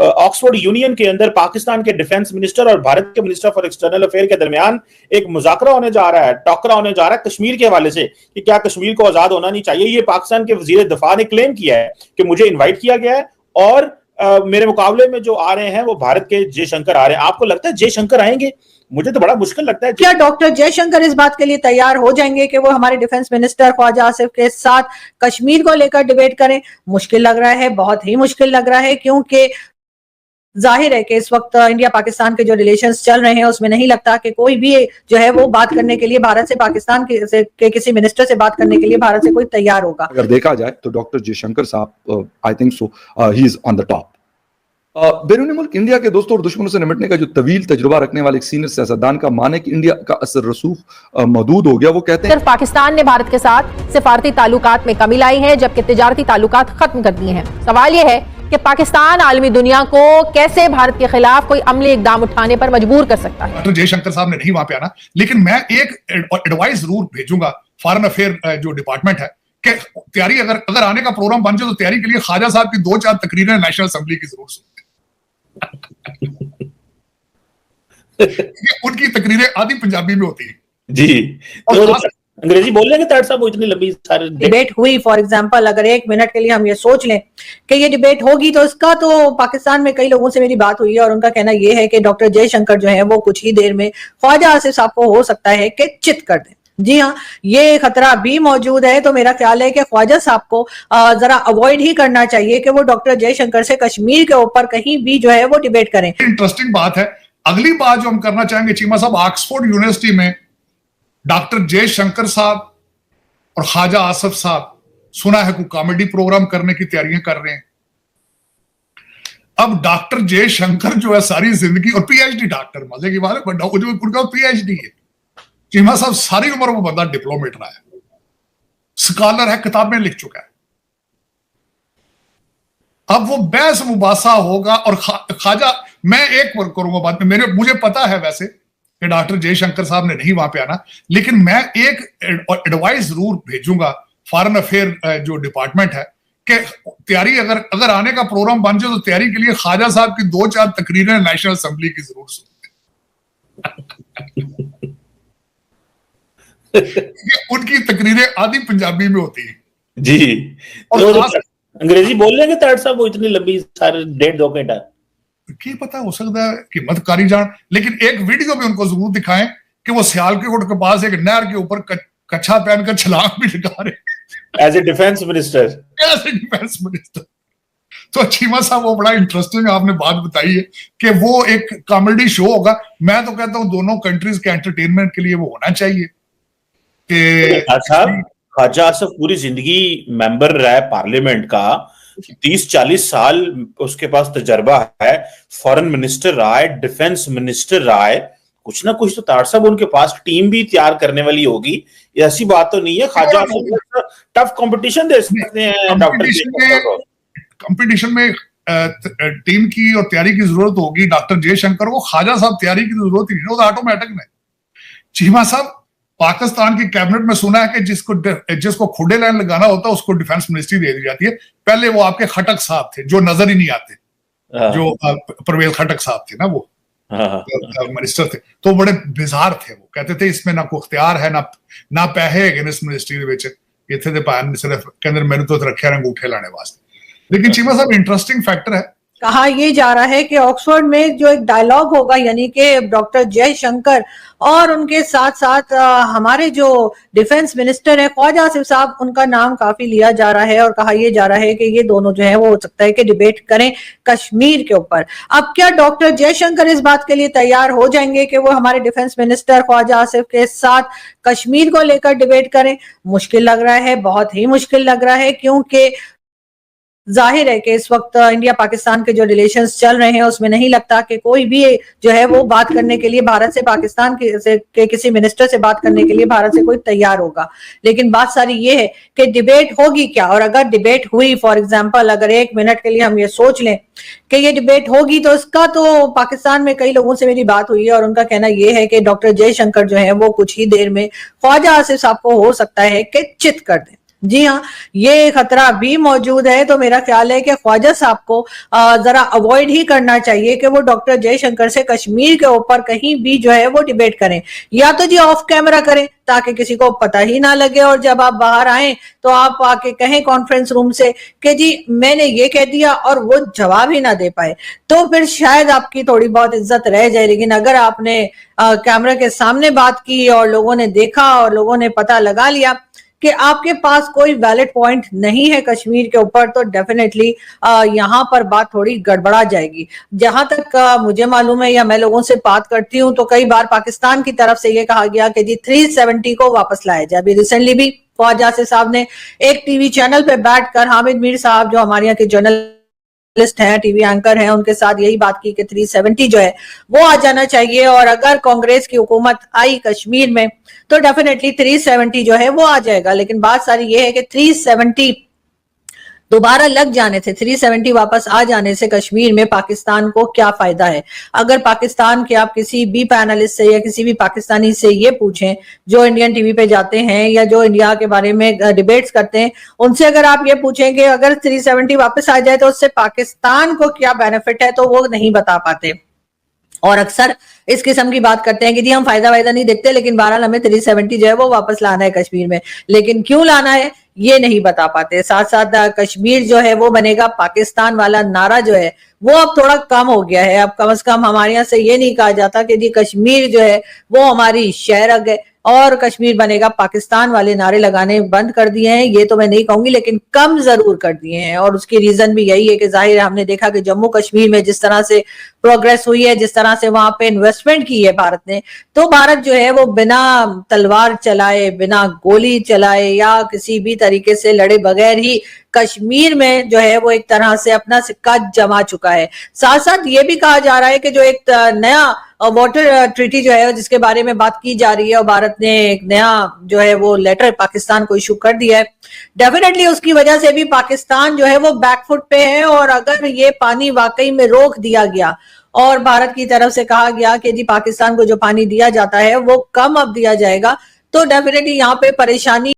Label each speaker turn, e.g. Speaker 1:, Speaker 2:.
Speaker 1: Oxford union के अंदर पाकिस्तान के डिफेंस मिनिस्टर और भारत के मिनिस्टर फॉर एक्सटर्नल अफेयर के दरमियान एक मुज़ाकरा होने जा रहा है, टकरा होने जा रहा है कश्मीर के हवाले से कि क्या कश्मीर को आजाद होना नहीं चाहिए। ये पाकिस्तान के वजीर दफा ने क्लेम किया है कि मुझे इन्वाइट किया गया है और मेरे मुकाबले में जो आ रहे हैं वो भारत के जयशंकर आ रहे हैं। आपको लगता है जयशंकर आएंगे? मुझे तो बड़ा मुश्किल लगता है।
Speaker 2: क्या डॉक्टर जयशंकर इस बात के लिए तैयार हो जाएंगे कि वो हमारे डिफेंस मिनिस्टर ख्वाजा आसिफ के साथ कश्मीर को लेकर डिबेट करें? मुश्किल लग रहा है, बहुत ही मुश्किल लग रहा है, क्योंकि जाहिर है कि इस वक्त इंडिया पाकिस्तान के जो रिलेशंस चल रहे हैं उसमें नहीं लगता कि कोई भी जो है वो बात करने के लिए भारत से, पाकिस्तान के किसी मिनिस्टर से बात करने के लिए भारत से कोई तैयार होगा।
Speaker 3: अगर देखा जाए तो डॉक्टर जयशंकर साहब I think so he is on the top. बैरूनी मुल्क इंडिया के दोस्तों और दुश्मनों से निपटने का जो तवील तजुर्बा रखने वाले एक सीनियर सियासतदान का माने कि इंडिया का असर रसूख महदूद हो गया। वो कहते हैं
Speaker 4: सिर्फ पाकिस्तान ने भारत के साथ सिफारती ताल्लुकात में कमी लाई है जबकि तिजारती ताल्लुकात खत्म कर दिए हैं। सवाल यह है कि पाकिस्तान आलमी दुनिया को कैसे भारत के खिलाफ कोई अमली इकदाम उठाने पर मजबूर कर सकता है।
Speaker 5: डॉक्टर जयशंकर साहब ने नहीं वहां पे आना, लेकिन मैं एक एडवाइस जरूर भेजूंगा फॉरेन अफेयर जो डिपार्टमेंट है कि तैयारी अगर आने का प्रोग्राम बन जाए तो तैयारी के लिए ख्वाजा साहब की 2-4 तकरीरें नेशनल असेंबली की जरूर सुनते उनकी तकरीरें आधी पंजाबी में होती है
Speaker 1: जी, तो अंग्रेजी बोल लेंगे तार साहब? वो इतनी लंबी सारी
Speaker 2: डिबेट हुई, फॉर एग्जांपल अगर 1 मिनट के लिए हम ये सोच लें कि ये डिबेट होगी, तो इसका तो पाकिस्तान में कई लोगों से मेरी बात हुई है और उनका कहना ये है कि डॉक्टर जयशंकर जो है वो कुछ ही देर में ख्वाजा आसिफ साहब को हो सकता है कि चित कर दें। जी हाँ, ये खतरा भी मौजूद है। तो मेरा ख्याल है कि ख्वाजा साहब को जरा अवॉइड ही करना चाहिए कि वो डॉक्टर जयशंकर से कश्मीर के ऊपर कहीं भी जो है वो डिबेट करें।
Speaker 5: इंटरेस्टिंग बात है। अगली बात जो हम करना चाहेंगे चीमा साहब, ऑक्सफोर्ड यूनिवर्सिटी में डॉक्टर जयशंकर साहब और ख्वाजा आसिफ साहब सुना है कोई कॉमेडी प्रोग्राम करने की तैयारियां कर रहे हैं। अब डॉक्टर जयशंकर जो है सारी जिंदगी, और पीएचडी डॉक्टर, मजे की बात है, उनका पीएचडी है चीमा साहब, सारी उम्र वो बंदा डिप्लोमेट रहा है, स्कॉलर है, किताबें लिख चुका है। अब वो बहस मुबासा होगा और ख्वाजा, मैं एक वर्क करूंगा बाद में, मुझे पता है वैसे कि डॉक्टर जयशंकर साहब ने नहीं वहां पे आना, लेकिन मैं एक एडवाइस जरूर भेजूंगा फॉरेन अफेयर जो डिपार्टमेंट है कि तैयारी अगर आने का प्रोग्राम बन जाए तो तैयारी के लिए ख्वाजा साहब की 2-4 तकरीरें नेशनल असेंबली की जरूर सुनते उनकी तकरीरें आधी पंजाबी में होती है
Speaker 1: जी, तो अंग्रेजी बोल लेंगे तार साहब? वो इतनी लंबी सारे 1.5-2 घंटा
Speaker 5: क्या पता, हो सकता है कि मत कारी जान, लेकिन एक वीडियो में उनको जरूर दिखाएं कि वो सियालकोट के पास एक नहर के ऊपर कच्छा पहनकर छलांग भी लगा रहे
Speaker 1: एज ए डिफेंस मिनिस्टर।
Speaker 5: तो चीमा साहब वो बड़ा इंटरेस्टिंग आपने बात बताई है कि वो एक कॉमेडी शो होगा। मैं तो कहता हूँ दोनों कंट्रीज के एंटरटेनमेंट के लिए वो होना चाहिए कि
Speaker 1: ख्वाजा आसिफ पूरी जिंदगी मेंबर रहा है पार्लियामेंट का, 30-40 साल उसके पास तजर्बा है, फॉरेन मिनिस्टर रहा है, डिफेंस मिनिस्टर रहा है, कुछ ना कुछ तो तार साहब उनके पास टीम भी तैयार करने वाली होगी। ऐसी बात तो नहीं है ख्वाजा आसिफ टफ कंपटीशन दे सकते हैं डॉक्टर
Speaker 5: कंपटीशन में टीम की और तैयारी की जरूरत होगी। डॉक्टर जयशंकर को ख्वाजा साहब तैयारी की जरूरत ही नहीं, वो तो ऑटोमेटिक में। चीमा साहब, पाकिस्तान की कैबिनेट में सुना है कि जिसको खुडे लाइन लगाना होता है उसको डिफेंस मिनिस्ट्री दे दी जाती है। पहले वो आपके खटक साहब थे जो नजर ही नहीं आते, जो परवेज खटक साहब थे ना, वो मिनिस्टर थे, तो बड़े बिजार थे। वो कहते थे इसमें ना कोई इख्तियार है ना पैसे है इस मिनिस्ट्री ਦੇ ਵਿੱਚ, ਇੱਥੇ ਦੇ ਭਾਣ सिर्फ ਕਹਿੰਦੇ ਮੈਨੂੰ तो रखे अंगूठे लाने वास्ते। लेकिन चीमा साहब इंटरेस्टिंग फैक्टर है,
Speaker 2: कहा यह जा रहा है कि ऑक्सफोर्ड में जो एक डायलॉग होगा, यानी कि डॉक्टर जयशंकर और उनके साथ साथ हमारे जो डिफेंस मिनिस्टर है ख्वाजा आसिफ साहब, उनका नाम काफी लिया जा रहा है और कहा यह जा रहा है कि ये दोनों जो है वो हो सकता है कि डिबेट करें कश्मीर के ऊपर। अब क्या डॉक्टर जयशंकर इस बात के लिए तैयार हो जाएंगे कि वो हमारे डिफेंस मिनिस्टर ख्वाजा आसिफ के साथ कश्मीर को लेकर डिबेट करें? मुश्किल लग रहा है, बहुत ही मुश्किल लग रहा है, क्योंकि जाहिर है कि इस वक्त इंडिया पाकिस्तान के जो रिलेशंस चल रहे हैं उसमें नहीं लगता कि कोई भी जो है वो बात करने के लिए भारत से, पाकिस्तान के किसी मिनिस्टर से बात करने के लिए भारत से कोई तैयार होगा। लेकिन बात सारी ये है कि डिबेट होगी क्या, और अगर डिबेट हुई, फॉर एग्जांपल अगर 1 मिनट के लिए हम ये सोच लें कि ये डिबेट होगी, तो इसका तो पाकिस्तान में कई लोगों से मेरी बात हुई है और उनका कहना ये है कि डॉक्टर जयशंकर जो है वो कुछ ही देर में ख्वाजा आसिफ साहब को हो सकता है कि चित कर दें। जी हाँ, ये खतरा भी मौजूद है। तो मेरा ख्याल है कि ख्वाजा साहब को जरा अवॉइड ही करना चाहिए कि वो डॉक्टर जयशंकर से कश्मीर के ऊपर कहीं भी जो है वो डिबेट करें, या तो जी ऑफ कैमरा करें ताकि किसी को पता ही ना लगे, और जब आप बाहर आए तो आप आके कहें कॉन्फ्रेंस रूम से कि जी मैंने ये कह दिया, और वो जवाब ही ना दे पाए, तो फिर शायद आपकी थोड़ी बहुत इज्जत रह जाए। लेकिन अगर आपने कैमरा के सामने बात की और लोगों ने देखा और लोगों ने पता लगा लिया कि आपके पास कोई वैलिड पॉइंट नहीं है कश्मीर के ऊपर, तो डेफिनेटली यहाँ पर बात थोड़ी गड़बड़ा जाएगी। जहां तक मुझे मालूम है या मैं लोगों से बात करती हूँ, तो कई बार पाकिस्तान की तरफ से ये कहा गया कि जी 370 को वापस लाया जाए। अभी रिसेंटली भी ख्वाजा आसिफ साहब ने एक टीवी चैनल पे बैठकर हामिद मीर साहब जो हमारे यहाँ के जर्नलिस्ट हैं, टीवी एंकर हैं, उनके साथ यही बात की कि 370 जो है वो आ जाना चाहिए, और अगर कांग्रेस की हुकूमत आई कश्मीर में तो डेफिनेटली 370 जो है वो आ जाएगा। लेकिन बात सारी ये है कि 370 दोबारा लग जाने से, 370 वापस आ जाने से कश्मीर में पाकिस्तान को क्या फायदा है। अगर पाकिस्तान के आप किसी भी पैनलिस्ट से या किसी भी पाकिस्तानी से ये पूछें जो इंडियन टीवी पे जाते हैं या जो इंडिया के बारे में डिबेट्स करते हैं, उनसे अगर आप ये पूछें कि अगर 370 वापस आ जाए तो उससे पाकिस्तान को क्या बेनिफिट है, तो वो नहीं बता पाते, और अक्सर इस किस्म की बात करते हैं कि जी हम फायदा नहीं देखते, लेकिन बहरहाल हमें 370 जो है वो वापस लाना है कश्मीर में, लेकिन क्यों लाना है ये नहीं बता पाते। साथ साथ कश्मीर जो है वो बनेगा पाकिस्तान वाला नारा जो है वो अब थोड़ा कम हो गया है। अब कम से कम हमारे यहाँ से ये नहीं कहा जाता कि जी कश्मीर जो है वो हमारी शहरग है और कश्मीर बनेगा पाकिस्तान वाले नारे लगाने बंद कर दिए हैं, ये तो मैं नहीं कहूंगी, लेकिन कम जरूर कर दिए हैं। और उसकी रीजन भी यही है कि जाहिर है हमने देखा कि जम्मू कश्मीर में जिस तरह से प्रोग्रेस हुई है, जिस तरह से वहां पे इन्वेस्टमेंट की है भारत ने, तो भारत जो है वो बिना तलवार चलाए, बिना गोली चलाए या किसी भी तरीके से लड़े बगैर ही कश्मीर में जो है वो एक तरह से अपना सिक्का जमा चुका है। साथ साथ ये भी कहा जा रहा है कि जो एक नया वाटर ट्रीटी जो है जिसके बारे में बात की जा रही है, और भारत ने एक नया जो है वो लेटर पाकिस्तान को इशू कर दिया है, डेफिनेटली उसकी वजह से भी पाकिस्तान जो है वो बैकफुट पे है। और अगर ये पानी वाकई में रोक दिया गया और भारत की तरफ से कहा गया कि जी पाकिस्तान को जो पानी दिया जाता है वो कम अब दिया जाएगा, तो डेफिनेटली यहाँ पे परेशानी